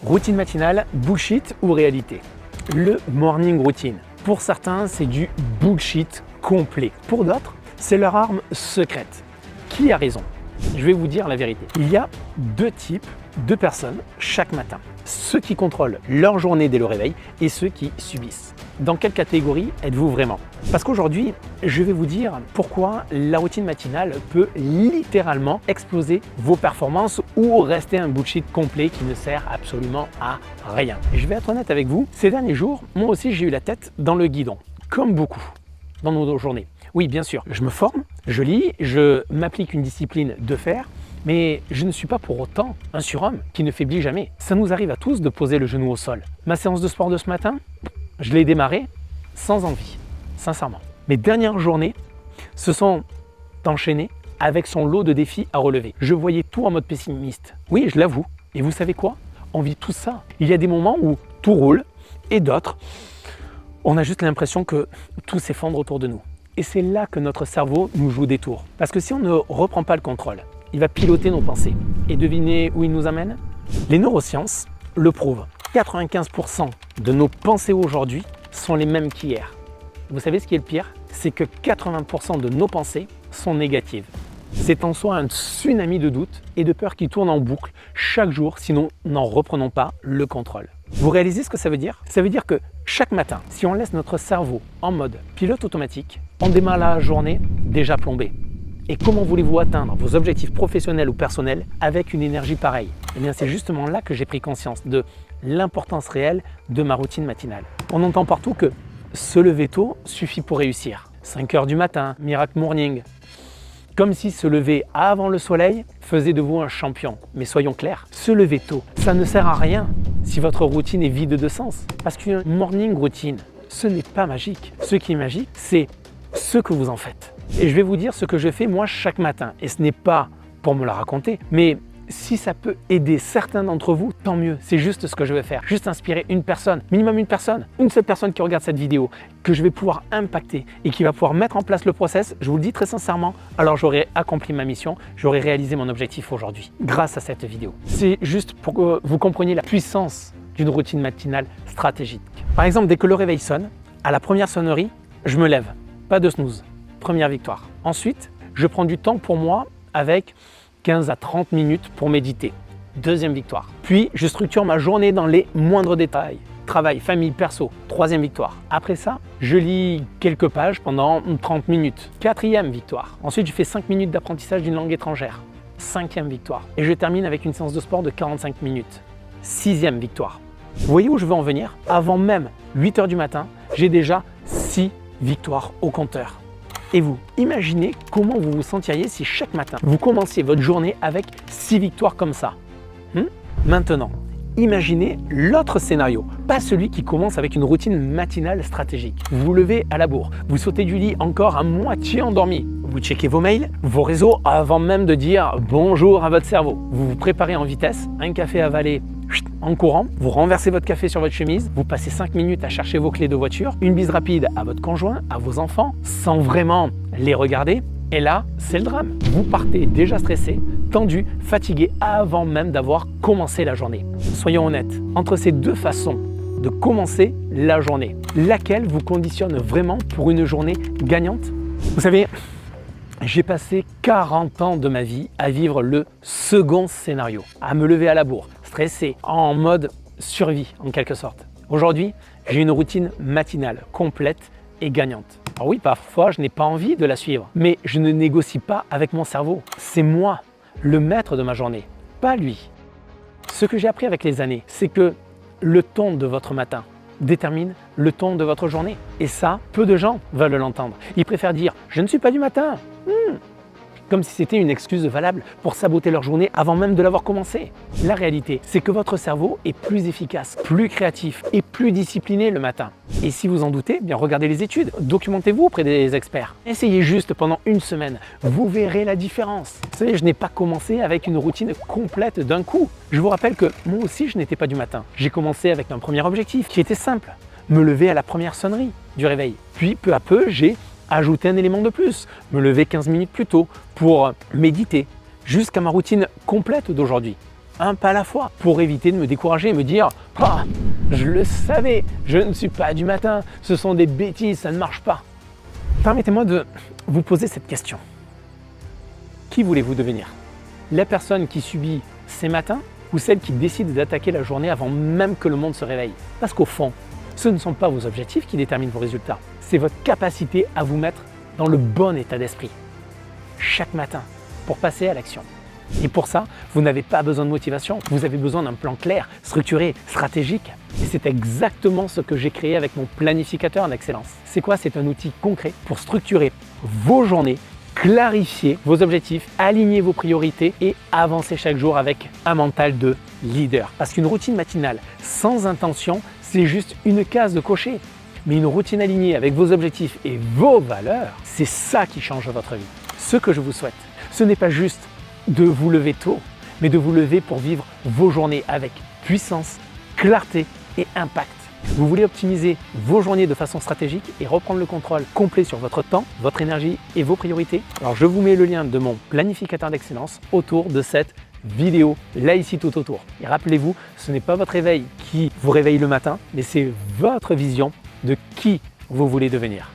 Routine matinale, bullshit ou réalité? Le morning routine. Pour certains, c'est du bullshit complet. Pour d'autres, c'est leur arme secrète. Qui a raison? Je vais vous dire la vérité. Il y a deux types de personnes chaque matin. Ceux qui contrôlent leur journée dès le réveil et ceux qui subissent. Dans quelle catégorie êtes-vous vraiment? Parce qu'aujourd'hui, je vais vous dire pourquoi la routine matinale peut littéralement exploser vos performances ou rester un bullshit complet qui ne sert absolument à rien. Et je vais être honnête avec vous, ces derniers jours, moi aussi j'ai eu la tête dans le guidon, comme beaucoup dans nos journées. Oui, bien sûr, je me forme, je lis, je m'applique une discipline de fer, mais je ne suis pas pour autant un surhomme qui ne faiblit jamais. Ça nous arrive à tous de poser le genou au sol. Ma séance de sport de ce matin, je l'ai démarrée sans envie, sincèrement. Mes dernières journées se sont enchaînées avec son lot de défis à relever. Je voyais tout en mode pessimiste. Oui, je l'avoue. Et vous savez quoi? On vit tout ça. Il y a des moments où tout roule et d'autres, on a juste l'impression que tout s'effondre autour de nous. Et c'est là que notre cerveau nous joue des tours. Parce que si on ne reprend pas le contrôle, il va piloter nos pensées. Et devinez où il nous amène? Les neurosciences le prouvent. 95% de nos pensées aujourd'hui sont les mêmes qu'hier. Vous savez ce qui est le pire? C'est que 80% de nos pensées sont négatives. C'est en soi un tsunami de doutes et de peur qui tourne en boucle chaque jour si nous n'en reprenons pas le contrôle. Vous réalisez ce que ça veut dire? Ça veut dire que chaque matin, si on laisse notre cerveau en mode pilote automatique, on démarre la journée déjà plombé. Et comment voulez-vous atteindre vos objectifs professionnels ou personnels avec une énergie pareille? Eh bien, c'est justement là que j'ai pris conscience de l'importance réelle de ma routine matinale. On entend partout que se lever tôt suffit pour réussir. 5 heures du matin, miracle morning. Comme si se lever avant le soleil faisait de vous un champion. Mais soyons clairs, se lever tôt, ça ne sert à rien si votre routine est vide de sens. Parce qu'une morning routine, ce n'est pas magique. Ce qui est magique, c'est ce que vous en faites. Et je vais vous dire ce que je fais moi chaque matin. Et ce n'est pas pour me la raconter, mais si ça peut aider certains d'entre vous, tant mieux. C'est juste ce que je vais faire. Juste inspirer une personne, minimum une seule personne qui regarde cette vidéo, que je vais pouvoir impacter et qui va pouvoir mettre en place le process. Je vous le dis très sincèrement, alors j'aurai accompli ma mission, j'aurai réalisé mon objectif aujourd'hui grâce à cette vidéo. C'est juste pour que vous compreniez la puissance d'une routine matinale stratégique. Par exemple, dès que le réveil sonne, à la première sonnerie, je me lève. Pas de snooze. Première victoire. Ensuite, je prends du temps pour moi avec 15 à 30 minutes pour méditer. Deuxième victoire. Puis, je structure ma journée dans les moindres détails. Travail, famille, perso. Troisième victoire. Après ça, je lis quelques pages pendant 30 minutes. Quatrième victoire. Ensuite, je fais 5 minutes d'apprentissage d'une langue étrangère. Cinquième victoire. Et je termine avec une séance de sport de 45 minutes. Sixième victoire. Vous voyez où je veux en venir? Avant même 8 heures du matin, j'ai déjà 6 victoires au compteur. Et vous, imaginez comment vous vous sentiriez si chaque matin, vous commenciez votre journée avec 6 victoires comme ça. Maintenant, imaginez l'autre scénario, pas celui qui commence avec une routine matinale stratégique. Vous vous levez à la bourre, vous sautez du lit encore à moitié endormi. Vous checkez vos mails, vos réseaux avant même de dire bonjour à votre cerveau. Vous vous préparez en vitesse, un café avalé en courant, vous renversez votre café sur votre chemise, vous passez 5 minutes à chercher vos clés de voiture, une bise rapide à votre conjoint, à vos enfants, sans vraiment les regarder. Et là, c'est le drame. Vous partez déjà stressé, tendu, fatigué avant même d'avoir commencé la journée. Soyons honnêtes, entre ces deux façons de commencer la journée, laquelle vous conditionne vraiment pour une journée gagnante? Vous savez, j'ai passé 40 ans de ma vie à vivre le second scénario, à me lever à la bourre, stressé, en mode survie en quelque sorte. Aujourd'hui, j'ai une routine matinale complète et gagnante. Alors oui, parfois je n'ai pas envie de la suivre, mais je ne négocie pas avec mon cerveau. C'est moi, le maître de ma journée, pas lui. Ce que j'ai appris avec les années, c'est que le ton de votre matin détermine le ton de votre journée. Et ça, peu de gens veulent l'entendre. Ils préfèrent dire « je ne suis pas du matin ». Comme si c'était une excuse valable pour saboter leur journée avant même de l'avoir commencé. La réalité, c'est que votre cerveau est plus efficace, plus créatif et plus discipliné le matin. Et si vous en doutez, bien regardez les études, documentez-vous auprès des experts. Essayez juste pendant une semaine, vous verrez la différence. Vous savez, je n'ai pas commencé avec une routine complète d'un coup. Je vous rappelle que moi aussi, je n'étais pas du matin. J'ai commencé avec un premier objectif qui était simple, me lever à la première sonnerie du réveil. Puis peu à peu, j'ai ajouter un élément de plus, me lever 15 minutes plus tôt pour méditer, jusqu'à ma routine complète d'aujourd'hui. un pas à la fois pour éviter de me décourager et me dire « Ah, je le savais, je ne suis pas du matin, ce sont des bêtises, ça ne marche pas ». Permettez-moi de vous poser cette question. Qui voulez-vous devenir? La personne qui subit ces matins ou celle qui décide d'attaquer la journée avant même que le monde se réveille? Parce qu'au fond, ce ne sont pas vos objectifs qui déterminent vos résultats, c'est votre capacité à vous mettre dans le bon état d'esprit chaque matin pour passer à l'action. Et pour ça, vous n'avez pas besoin de motivation, vous avez besoin d'un plan clair, structuré, stratégique. Et c'est exactement ce que j'ai créé avec mon planificateur en excellence. C'est quoi? C'est un outil concret pour structurer vos journées, clarifier vos objectifs, aligner vos priorités et avancer chaque jour avec un mental de leader. Parce qu'une routine matinale sans intention, c'est juste une case de cocher. Mais une routine alignée avec vos objectifs et vos valeurs, c'est ça qui change votre vie. Ce que je vous souhaite, ce n'est pas juste de vous lever tôt, mais de vous lever pour vivre vos journées avec puissance, clarté et impact. Vous voulez optimiser vos journées de façon stratégique et reprendre le contrôle complet sur votre temps, votre énergie et vos priorités? Alors je vous mets le lien de mon planificateur d'excellence autour de cette vidéo, là ici tout autour. Et rappelez-vous, ce n'est pas votre réveil qui vous réveille le matin, mais c'est votre vision de qui vous voulez devenir.